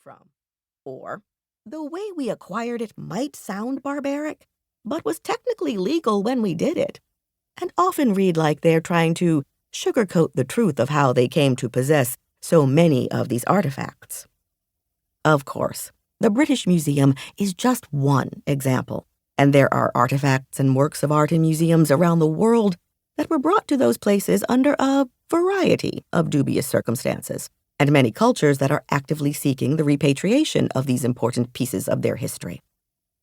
from. Or, the way we acquired it might sound barbaric, but was technically legal when we did it, and often read like they're trying to sugarcoat the truth of how they came to possess so many of these artifacts. Of course, the British Museum is just one example, and there are artifacts and works of art in museums around the world that were brought to those places under a variety of dubious circumstances, and many cultures that are actively seeking the repatriation of these important pieces of their history.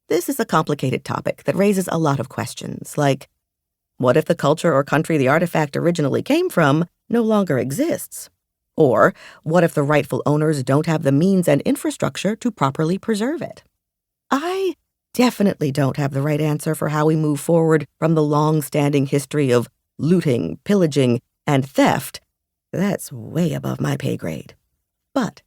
This is a complicated topic that raises a lot of questions, like, what if the culture or country the artifact originally came from no longer exists? Or what if the rightful owners don't have the means and infrastructure to properly preserve it? I definitely don't have the right answer for how we move forward from the long-standing history of looting, pillaging, and theft. That's way above my pay grade. But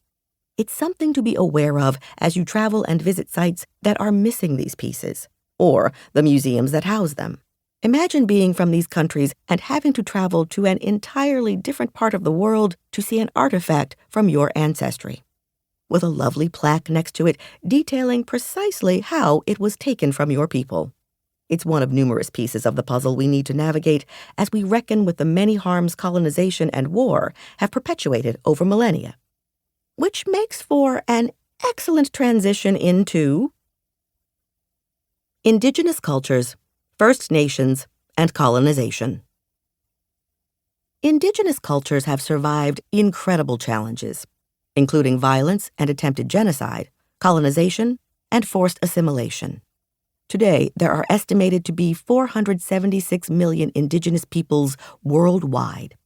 it's something to be aware of as you travel and visit sites that are missing these pieces, or the museums that house them. Imagine being from these countries and having to travel to an entirely different part of the world to see an artifact from your ancestry, with a lovely plaque next to it detailing precisely how it was taken from your people. It's one of numerous pieces of the puzzle we need to navigate as we reckon with the many harms colonization and war have perpetuated over millennia. Which makes for an excellent transition into Indigenous cultures, First Nations, and colonization. Indigenous cultures have survived incredible challenges, including violence and attempted genocide, colonization, and forced assimilation. Today, there are estimated to be 476 million indigenous peoples worldwide.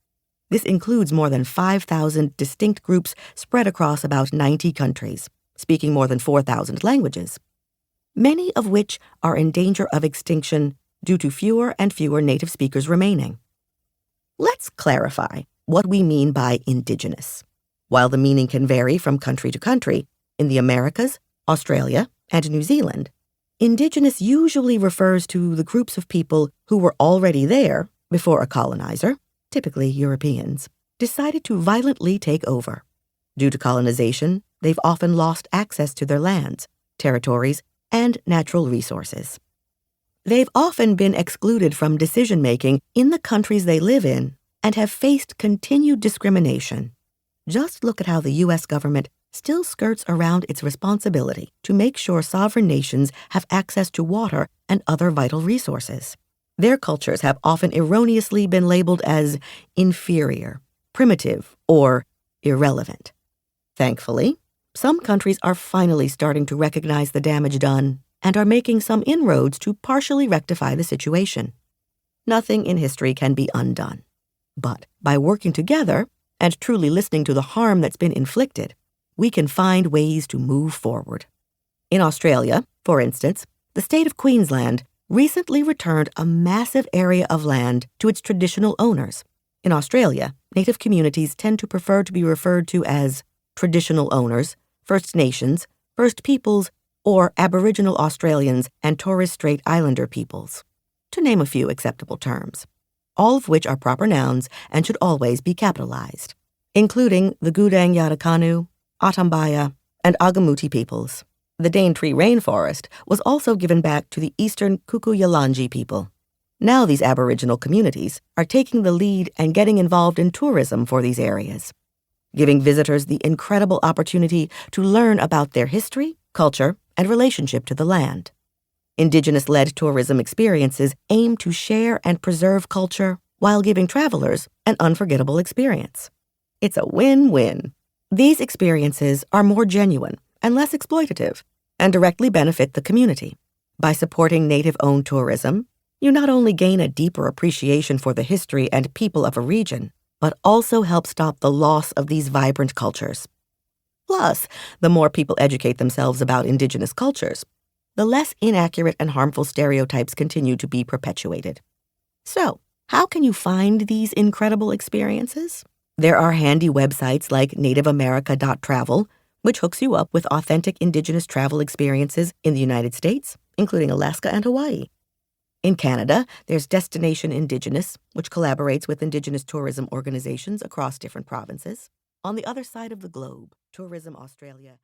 This includes more than 5,000 distinct groups spread across about 90 countries, speaking more than 4,000 languages, many of which are in danger of extinction due to fewer and fewer native speakers remaining. Let's clarify what we mean by indigenous. While the meaning can vary from country to country, in the Americas, Australia, and New Zealand, indigenous usually refers to the groups of people who were already there before a colonizer, typically Europeans, decided to violently take over. Due to colonization, they've often lost access to their lands, territories, and natural resources. They've often been excluded from decision-making in the countries they live in and have faced continued discrimination. Just look at how the U.S. government still skirts around its responsibility to make sure sovereign nations have access to water and other vital resources. Their cultures have often erroneously been labeled as inferior, primitive, or irrelevant. Thankfully, some countries are finally starting to recognize the damage done and are making some inroads to partially rectify the situation. Nothing in history can be undone. But by working together and truly listening to the harm that's been inflicted, we can find ways to move forward. In Australia, for instance, the state of Queensland recently returned a massive area of land to its traditional owners. In Australia, native communities tend to prefer to be referred to as traditional owners, First Nations, First Peoples, or Aboriginal Australians and Torres Strait Islander peoples, to name a few acceptable terms, all of which are proper nouns and should always be capitalized, including the Gudang Yadakanu, Atambaya, and Agamuti peoples. The Daintree rainforest was also given back to the eastern Kuku-Yalanji people. Now these Aboriginal communities are taking the lead and getting involved in tourism for these areas, giving visitors the incredible opportunity to learn about their history, culture, and relationship to the land. Indigenous-led tourism experiences aim to share and preserve culture while giving travelers an unforgettable experience. It's a win-win. These experiences are more genuine and less exploitative and directly benefit the community. By supporting native-owned tourism, you not only gain a deeper appreciation for the history and people of a region, but also help stop the loss of these vibrant cultures. Plus, the more people educate themselves about indigenous cultures, the less inaccurate and harmful stereotypes continue to be perpetuated. So, how can you find these incredible experiences? There are handy websites like nativeamerica.travel, which hooks you up with authentic indigenous travel experiences in the United States, including Alaska and Hawaii. In Canada, there's Destination Indigenous, which collaborates with Indigenous tourism organizations across different provinces. On the other side of the globe, Tourism Australia